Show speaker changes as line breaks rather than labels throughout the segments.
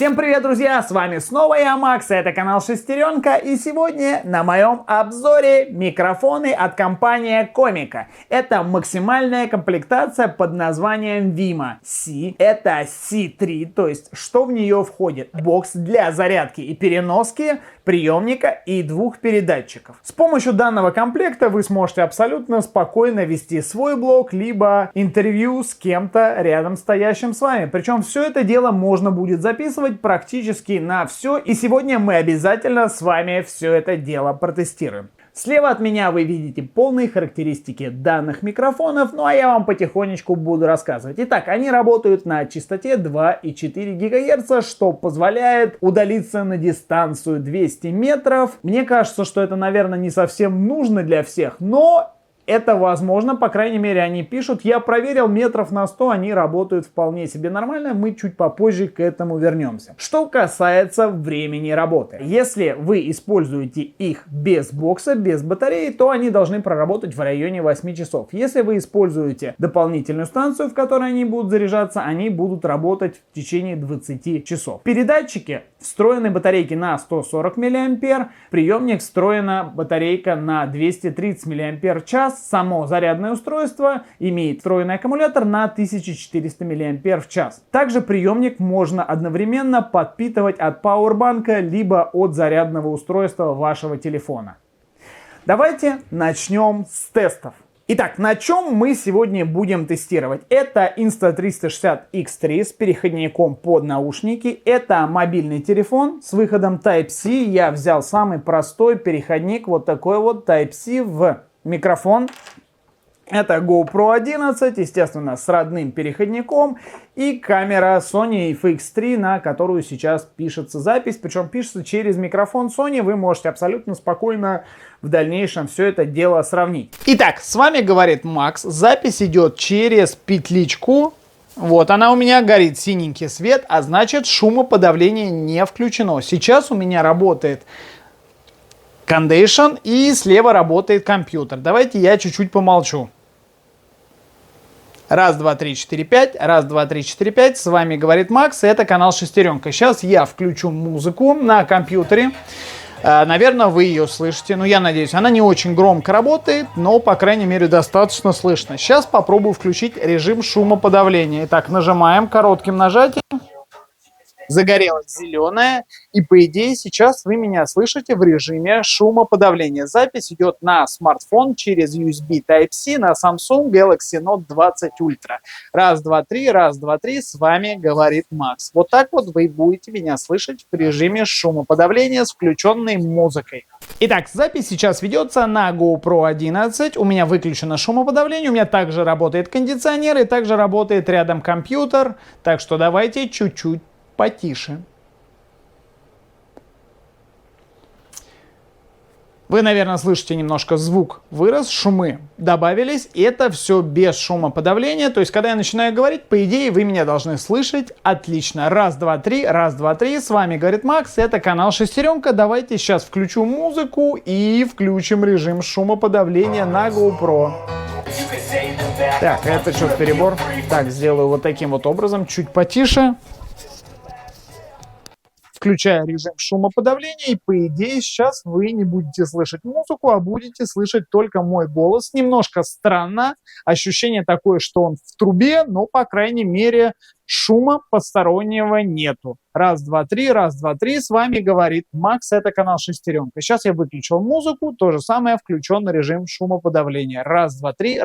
Всем привет, друзья! С вами снова я, Макс, это канал Шестеренка, и сегодня на моем обзоре микрофоны от компании Комика. Это максимальная комплектация под названием Vima C. Это C3, то есть что в нее входит? Бокс для зарядки и переноски, приемника и двух передатчиков. С помощью данного комплекта вы сможете абсолютно спокойно вести свой блог, либо интервью с кем-то рядом стоящим с вами. Причем все это дело можно будет записывать практически на все, и сегодня мы обязательно с вами все это дело протестируем. Слева от меня вы видите полные характеристики данных микрофонов, ну а я вам потихонечку буду рассказывать. Итак, они работают на частоте 2,4 ГГц, что позволяет удалиться на дистанцию 200 метров. Мне кажется, что это, наверное, не совсем нужно для всех, но это возможно, по крайней мере, они пишут. Я проверил, метров на 100 они работают вполне себе нормально. Мы чуть попозже к этому вернемся. Что касается времени работы. Если вы используете их без бокса, без батареи, то они должны проработать в районе 8 часов. Если вы используете дополнительную станцию, в которой они будут заряжаться, они будут работать в течение 20 часов. Передатчики встроены батарейки на 140 мА, приемник встроена батарейка на 230 мАч. Само зарядное устройство имеет встроенный аккумулятор на 1400 мАч. Также приемник можно одновременно подпитывать от пауэрбанка либо от зарядного устройства вашего телефона. Давайте начнем с тестов. Итак, на чем мы сегодня будем тестировать? Это Insta360X3 с переходником под наушники. Это мобильный телефон с выходом Type-C. Я взял самый простой переходник, вот такой вот Type-C в микрофон. Это GoPro 11, естественно, с родным переходником, и камера Sony FX3, на которую сейчас пишется запись, причем пишется через микрофон Sony. Вы можете абсолютно спокойно в дальнейшем все это дело сравнить. Итак, с вами говорит Макс, запись идет через петличку. Вот она у меня горит, синенький свет, а значит шумоподавление не включено. Сейчас у меня работает Condition, и слева работает компьютер. Давайте я чуть-чуть помолчу. Раз, два, три, четыре, пять. Раз, два, три, четыре, пять. С вами говорит Макс, и это канал Шестеренка. Сейчас я включу музыку на компьютере. Наверное, вы ее слышите. Ну, я надеюсь, она не очень громко работает, но, по крайней мере, достаточно слышно. Сейчас попробую включить режим шумоподавления. Итак, нажимаем коротким нажатием. Загорелась зеленая, и по идее сейчас вы меня слышите в режиме шумоподавления. Запись идет на смартфон через USB Type-C на Samsung Galaxy Note 20 Ultra. Раз, два, три, с вами говорит Макс. Вот так вот вы будете меня слышать в режиме шумоподавления с включенной музыкой. Итак, запись сейчас ведется на GoPro 11. У меня выключено шумоподавление, у меня также работает кондиционер и также работает рядом компьютер. Так что давайте чуть-чуть потише. Вы, наверное, слышите, немножко звук вырос, шумы добавились. И это все без шумоподавления. То есть, когда я начинаю говорить, по идее, вы меня должны слышать отлично. Раз, два, три. С вами говорит Макс, это канал Шестеренка. Давайте сейчас включу музыку и включим режим шумоподавления на GoPro. Так, это что-то перебор. Так, сделаю вот таким вот образом, чуть потише. Включаю режим шумоподавления, и по идее сейчас вы не будете слышать музыку, а будете слышать только мой голос. Немножко странно, ощущение такое, что он в трубе, но по крайней мере шума постороннего нету. Раз, два, три, с вами говорит Макс, это канал Шестеренка. Сейчас я выключил музыку, то же самое, включен режим шумоподавления. Раз, два, три,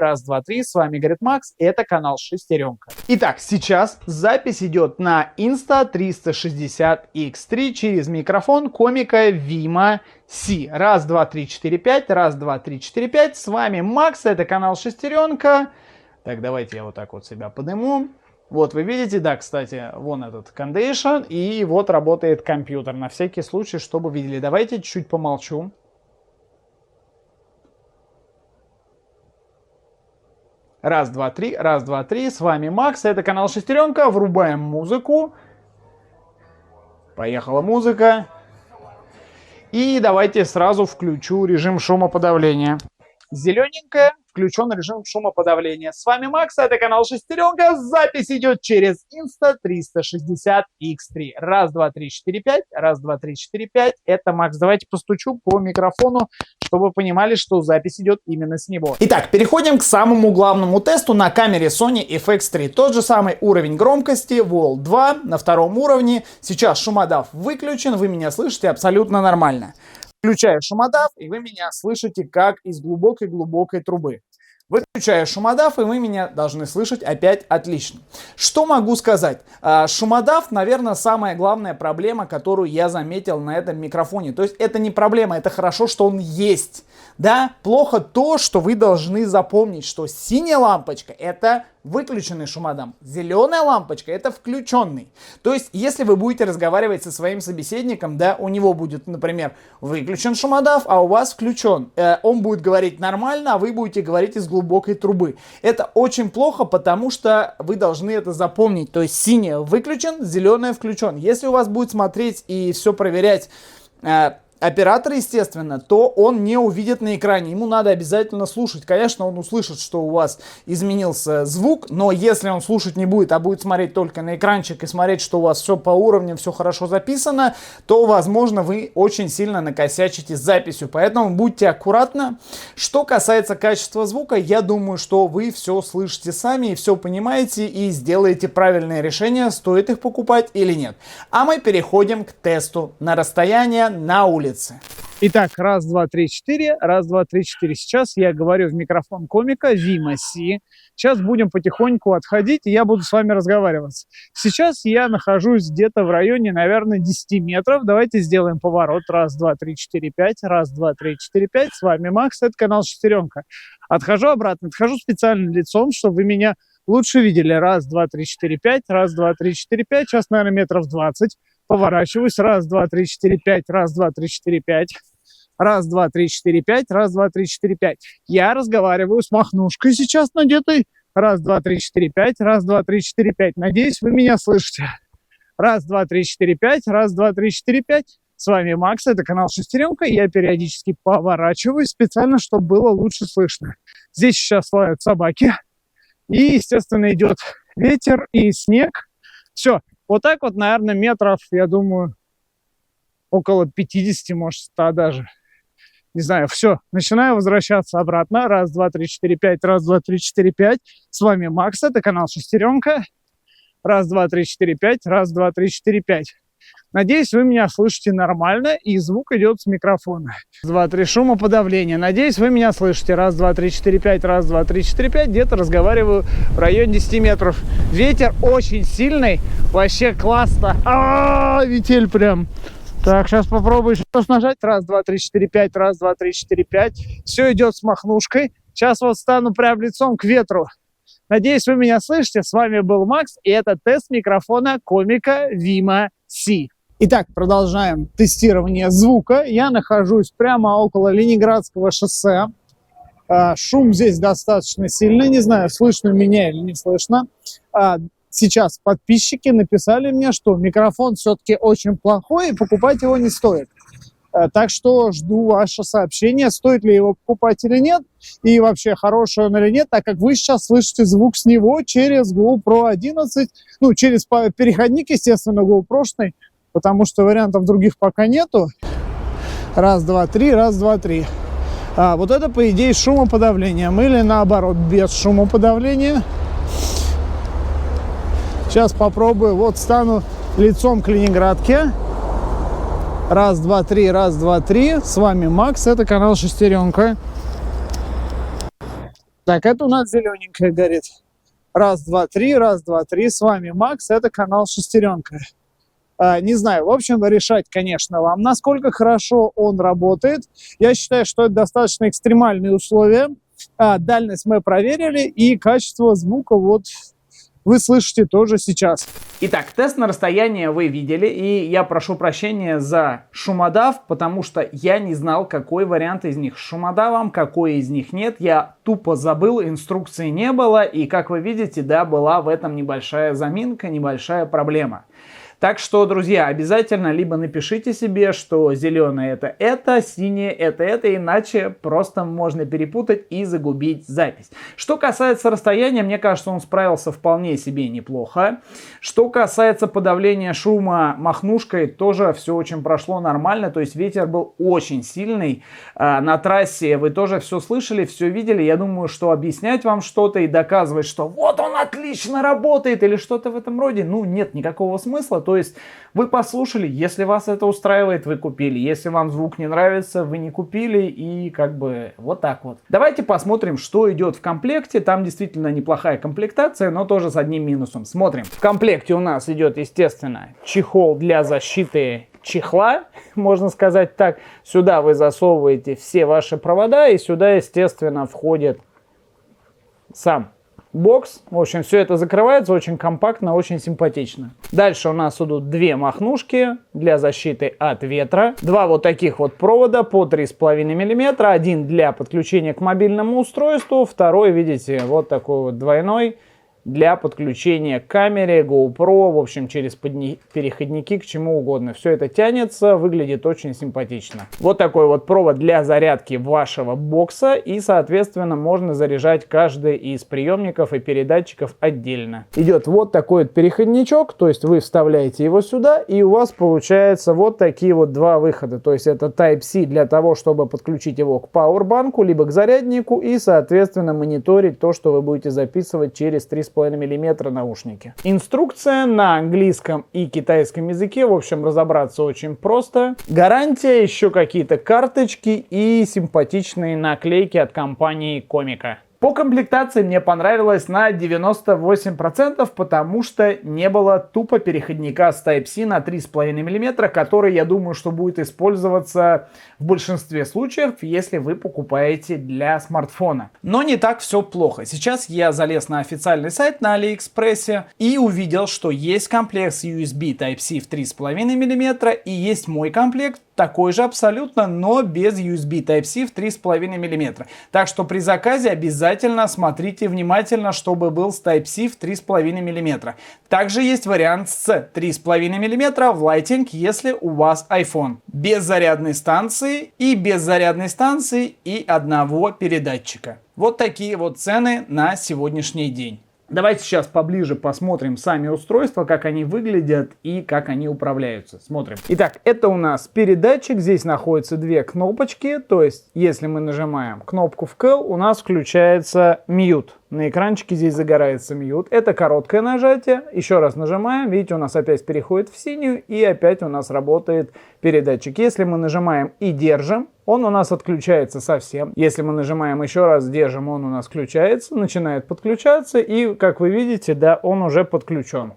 с вами говорит Макс, это канал Шестеренка. Итак, сейчас запись идет на Insta360X3 через микрофон Комика Vima C. Раз, два, три, четыре, пять. С вами Макс, это канал Шестеренка. Так, давайте я вот так вот себя подниму. Вот вы видите, да, кстати, вон этот Condition, и вот работает компьютер. На всякий случай, чтобы видели. Давайте чуть помолчу. Раз, два, три, с вами Макс, это канал Шестеренка. Врубаем музыку. Поехала музыка. И давайте сразу включу режим шумоподавления. Зелененькая. включен режим шумоподавления. С вами Макс, это канал Шестеренка. Запись идет через Insta360X3. Раз, два, три, четыре, пять. Раз, два, три, четыре, пять. Это Макс. Давайте постучу по микрофону, чтобы вы понимали, что запись идет именно с него. Итак, переходим к самому главному тесту на камере Sony FX3. Тот же самый уровень громкости, World 2 на втором уровне. Сейчас шумодав выключен, вы меня слышите абсолютно нормально. Включаю шумодав, и вы меня слышите как из глубокой-глубокой трубы. Выключаю шумодав, и вы меня должны слышать опять отлично. Что могу сказать? Шумодав, наверное, самая главная проблема, которую я заметил на этом микрофоне. То есть это не проблема, это хорошо, что он есть. Да, плохо то, что вы должны запомнить, что синяя лампочка — это выключенный шумодав, зеленая лампочка — это включенный. То есть, если вы будете разговаривать со своим собеседником, да, у него будет, например, выключен шумодав, а у вас включен. Он будет говорить нормально, а вы будете говорить из глубокой трубы. Это очень плохо, потому что вы должны это запомнить. То есть, синяя выключен, зеленая включен. Если у вас будет смотреть и все проверять оператор, естественно, то он не увидит на экране. Ему надо обязательно слушать. Конечно, он услышит, что у вас изменился звук, но если он слушать не будет, а будет смотреть только на экранчик и смотреть, что у вас все по уровню, все хорошо записано, то, возможно, вы очень сильно накосячите с записью. Поэтому будьте аккуратны. Что касается качества звука, я думаю, что вы все слышите сами и все понимаете и сделаете правильное решение, стоит их покупать или нет. А мы переходим к тесту на расстояние на улице. Итак, раз, два, три, четыре. Раз, два, три, четыре. Сейчас я говорю в микрофон комика Vima C. Сейчас будем потихоньку отходить, и я буду с вами разговаривать. Сейчас я нахожусь где-то в районе, наверное, 10 метров. Давайте сделаем поворот. Раз, два, три, четыре, пять. Раз, два, три, четыре, пять. С вами Макс, это канал Шестеренка. Отхожу обратно, отхожу специально лицом, чтобы вы меня лучше видели. Раз, два, три, четыре, пять. Раз, два, три, четыре, пять. Сейчас, наверное, метров 20. Поворачиваюсь. Раз, два, три, четыре, пять. Раз, два, три, четыре, пять. Раз, два, три, четыре, пять. Раз, два, три, четыре, пять. Я разговариваю с махнушкой сейчас надетой. Раз, два, три, четыре, пять. Раз, два, три, четыре, пять. Надеюсь, вы меня слышите. Раз, два, три, четыре, пять. Раз, два, три, четыре, пять. С вами Макс, это канал Шестеренка. Я периодически поворачиваюсь специально, чтобы было лучше слышно. Здесь сейчас лают собаки. И, естественно, идет ветер и снег. Все. Вот так вот, наверное, метров, я думаю, около 50, может, 100 даже. Не знаю, все. Начинаю возвращаться обратно. Раз, два, три, четыре, пять. Раз, два, три, четыре, пять. С вами Макс, это канал Шестеренка. Раз, два, три, четыре, пять. Раз, два, три, четыре, пять. Надеюсь, вы меня слышите нормально, и звук идет с микрофона. Раз, два, три, шумоподавление. Надеюсь, вы меня слышите. Раз, два, три, четыре, пять. Раз, два, три, четыре, пять. Где-то разговариваю в районе 10 метров. Ветер очень сильный. Вообще классно. Метель прям. Так, сейчас попробую еще раз нажать. Раз, два, три, четыре, пять. Раз, два, три, четыре, пять. Все идет с махнушкой. Сейчас вот стану прям лицом к ветру. Надеюсь, вы меня слышите. С вами был Макс, и это тест микрофона комика Vima C. Итак, продолжаем тестирование звука. Я нахожусь прямо около Ленинградского шоссе. Шум здесь достаточно сильный. Не знаю, слышно меня или не слышно. Сейчас подписчики написали мне, что микрофон все-таки очень плохой и покупать его не стоит. Так что жду ваше сообщение, стоит ли его покупать или нет, и вообще хороший он или нет, так как вы сейчас слышите звук с него через GoPro 11, ну, через переходник, естественно, GoPro-шный, потому что вариантов других пока нету. Раз, два, три, раз, два, три. Вот это, по идее, с шумоподавлением или наоборот, без шумоподавления. Сейчас попробую, вот стану лицом к Ленинградке. Раз, два, три, раз, два, три. С вами Макс, это канал Шестеренка. Так, это у нас зелененькая горит. Раз, два, три, раз, два, три. С вами Макс, это канал Шестеренка. Не знаю, в общем, решать, конечно, вам, насколько хорошо он работает. Я считаю, что это достаточно экстремальные условия. Дальность мы проверили, и качество звука вот вы слышите тоже сейчас. Итак, тест на расстояние вы видели, и я прошу прощения за шумодав, потому что я не знал, какой вариант из них с шумодавом, какой из них нет. Я тупо забыл, инструкции не было, и, как вы видите, да, была в этом небольшая заминка, небольшая проблема. Так что, друзья, обязательно либо напишите себе, что зеленое это, синее это, иначе просто можно перепутать и загубить запись. Что касается расстояния, мне кажется, он справился вполне себе неплохо. Что касается подавления шума махнушкой, тоже все очень прошло нормально, то есть ветер был очень сильный. На трассе вы тоже все слышали, все видели. Я думаю, что объяснять вам что-то и доказывать, что вот он отлично работает или что-то в этом роде, ну нет никакого смысла. То есть вы послушали, если вас это устраивает, вы купили. Если вам звук не нравится, вы не купили, и как бы вот так вот. Давайте посмотрим, что идет в комплекте. Там действительно неплохая комплектация, но тоже с одним минусом. Смотрим. В комплекте у нас идет, естественно, чехол для защиты чехла, можно сказать так. Сюда вы засовываете все ваши провода, и сюда, естественно, входит сам бокс. В общем, все это закрывается очень компактно, очень симпатично. Дальше у нас идут две махнушки для защиты от ветра. Два вот таких вот провода по 3,5 мм. Один для подключения к мобильному устройству. Второй, видите, вот такой вот двойной для подключения к камере, GoPro, в общем, через переходники к чему угодно. Все это тянется, выглядит очень симпатично. Вот такой вот провод для зарядки вашего бокса, и, соответственно, можно заряжать каждый из приемников и передатчиков отдельно. Идет вот такой вот переходничок, то есть вы вставляете его сюда, и у вас получается вот такие вот два выхода. То есть это Type-C для того, чтобы подключить его к пауэрбанку, либо к заряднику, и, соответственно, мониторить то, что вы будете записывать через 3,5 мм наушники. Инструкция на английском и китайском языке, в общем, разобраться очень просто. Гарантия, еще какие-то карточки и симпатичные наклейки от компании Комика. По комплектации мне понравилось на 98%, потому что не было тупо переходника с Type-C на 3,5 мм, который, я думаю, что будет использоваться в большинстве случаев, если вы покупаете для смартфона. Но не так все плохо. Сейчас я залез на официальный сайт на Алиэкспрессе и увидел, что есть комплект с USB Type-C в 3,5 мм и есть мой комплект, такой же абсолютно, но без USB Type-C в 3,5 мм. Так что при заказе обязательно смотрите внимательно, чтобы был с Type-C в 3,5 мм. Также есть вариант с 3,5 мм в Lightning, если у вас iPhone. Без зарядной станции и одного передатчика. Вот такие вот цены на сегодняшний день. Давайте сейчас поближе посмотрим сами устройства, как они выглядят и как они управляются. Смотрим. Итак, это у нас передатчик. Здесь находятся две кнопочки. То есть, если мы нажимаем кнопку вкл, у нас включается mute. На экранчике здесь загорается mute. Это короткое нажатие. Еще раз нажимаем. Видите, у нас опять переходит в синюю. И опять у нас работает передатчик. Если мы нажимаем и держим, он у нас отключается совсем. Если мы нажимаем еще раз, держим, он у нас включается, начинает подключаться. И, как вы видите, да, он уже подключен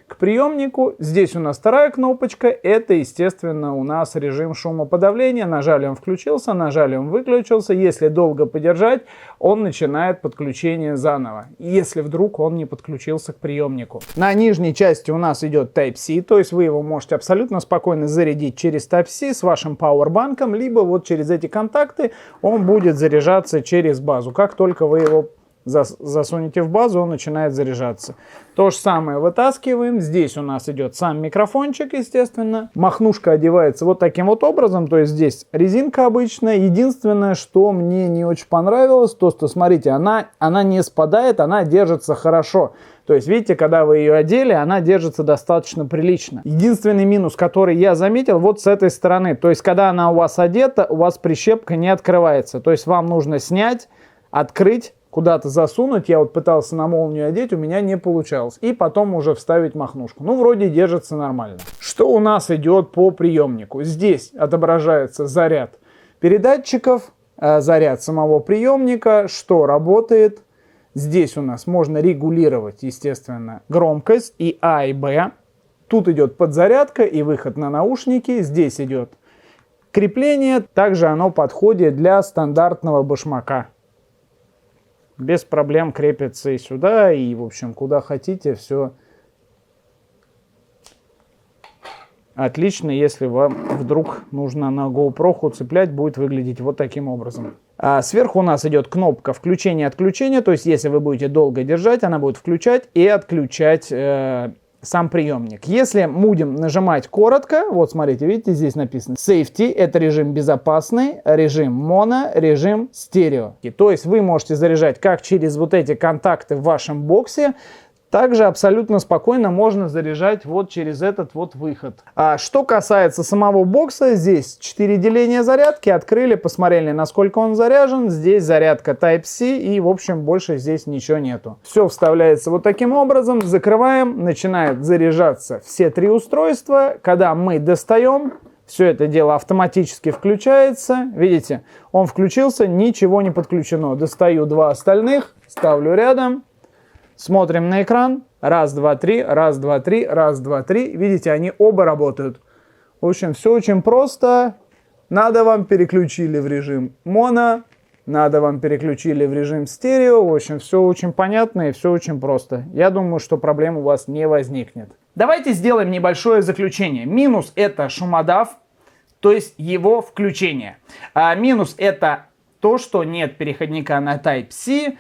к приемнику. Здесь у нас вторая кнопочка. Это, естественно, у нас режим шумоподавления. Нажали, он включился, нажали, он выключился. Если долго подержать, он начинает подключение заново, если вдруг он не подключился к приемнику. На нижней части у нас идет Type-C, то есть вы его можете абсолютно спокойно зарядить через Type-C с вашим пауэрбанком, либо вот через эти контакты он будет заряжаться через базу. Как только вы его засунете в базу, он начинает заряжаться. То же самое вытаскиваем. Здесь у нас идет сам микрофончик, естественно. Махнушка одевается вот таким вот образом. То есть здесь резинка обычная. Единственное, что мне не очень понравилось, то что, смотрите, она не спадает, она держится хорошо. То есть, видите, когда вы ее одели, она держится достаточно прилично. Единственный минус, который я заметил, вот с этой стороны. То есть, когда она у вас одета, у вас прищепка не открывается. То есть, вам нужно снять, открыть, куда-то засунуть. Я вот пытался на молнию одеть, у меня не получалось. И потом уже вставить махнушку. Ну, вроде держится нормально. Что у нас идет по приемнику? Здесь отображается заряд передатчиков, заряд самого приемника, что работает. Здесь у нас можно регулировать, естественно, громкость и А, и Б. Тут идет подзарядка и выход на наушники. Здесь идет крепление. Также оно подходит для стандартного башмака. Без проблем крепится и сюда, и, в общем, куда хотите, все отлично. Если вам вдруг нужно на GoPro цеплять, будет выглядеть вот таким образом. А сверху у нас идет кнопка включения-отключения, то есть если вы будете долго держать, она будет включать и отключать сам приемник. Если будем нажимать коротко, вот смотрите, видите, здесь написано Safety, это режим безопасный, режим моно, режим стерео. То есть вы можете заряжать как через вот эти контакты в вашем боксе, также абсолютно спокойно можно заряжать вот через этот вот выход. А что касается самого бокса, здесь 4 деления зарядки. Открыли, посмотрели, насколько он заряжен. Здесь зарядка Type-C и, в общем, больше здесь ничего нету. Все вставляется вот таким образом. Закрываем, начинает заряжаться все 3 устройства. Когда мы достаем, все это дело автоматически включается. Видите, он включился, ничего не подключено. Достаю 2 остальных, ставлю рядом. Смотрим на экран. Раз, два, три, раз, два, три, раз, два, три. Видите, они оба работают. В общем, все очень просто. Надо вам переключили в режим моно. Надо вам переключили в режим стерео. В общем, все очень понятно и все очень просто. Я думаю, что проблем у вас не возникнет. Давайте сделаем небольшое заключение. Минус — это шумодав, то есть его включение. А минус — это то, что нет переходника на Type-C.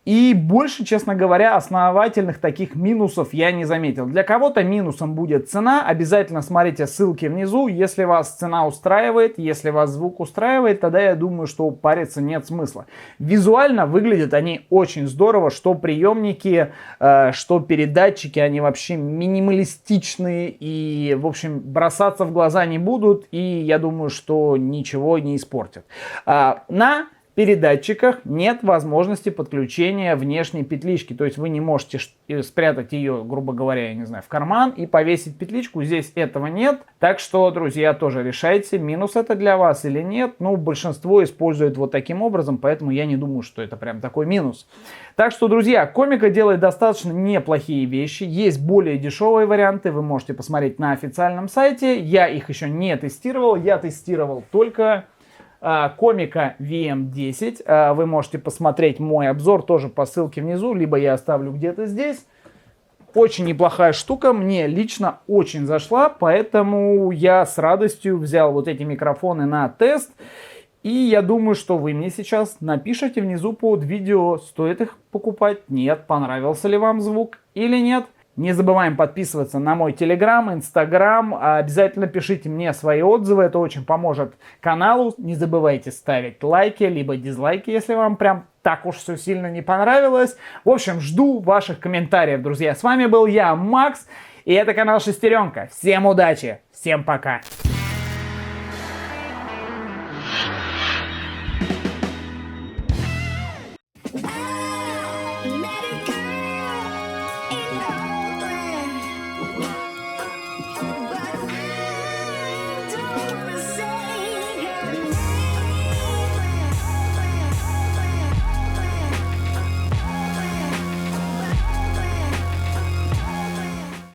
И больше, честно говоря, основательных таких минусов я не заметил. Для кого-то минусом будет цена. Обязательно смотрите ссылки внизу. Если вас цена устраивает, если вас звук устраивает, тогда я думаю, что париться нет смысла. Визуально выглядят они очень здорово. Что приемники, что передатчики, они вообще минималистичные. И, в общем, бросаться в глаза не будут. И я думаю, что ничего не испортят. На передатчиках нет возможности подключения внешней петлички. То есть вы не можете спрятать ее, грубо говоря, я не знаю, в карман и повесить петличку. Здесь этого нет. Так что, друзья, тоже решайте, минус это для вас или нет. Ну, большинство использует вот таким образом, поэтому я не думаю, что это прям такой минус. Так что, друзья, Комика делает достаточно неплохие вещи. Есть более дешевые варианты, вы можете посмотреть на официальном сайте. Я их еще не тестировал, я тестировал только Комика VM10. Вы можете посмотреть мой обзор тоже по ссылке внизу, либо я оставлю где-то здесь. Очень неплохая штука, мне лично очень зашла, поэтому я с радостью взял вот эти микрофоны на тест. И я думаю, что вы мне сейчас напишите внизу под видео, стоит их покупать, нет, понравился ли вам звук или нет. Не забываем подписываться на мой Telegram, Instagram. Обязательно пишите мне свои отзывы, это очень поможет каналу. Не забывайте ставить лайки, либо дизлайки, если вам прям так уж все сильно не понравилось. В общем, жду ваших комментариев, друзья. С вами был я, Макс, и это канал Шестеренка. Всем удачи, всем пока.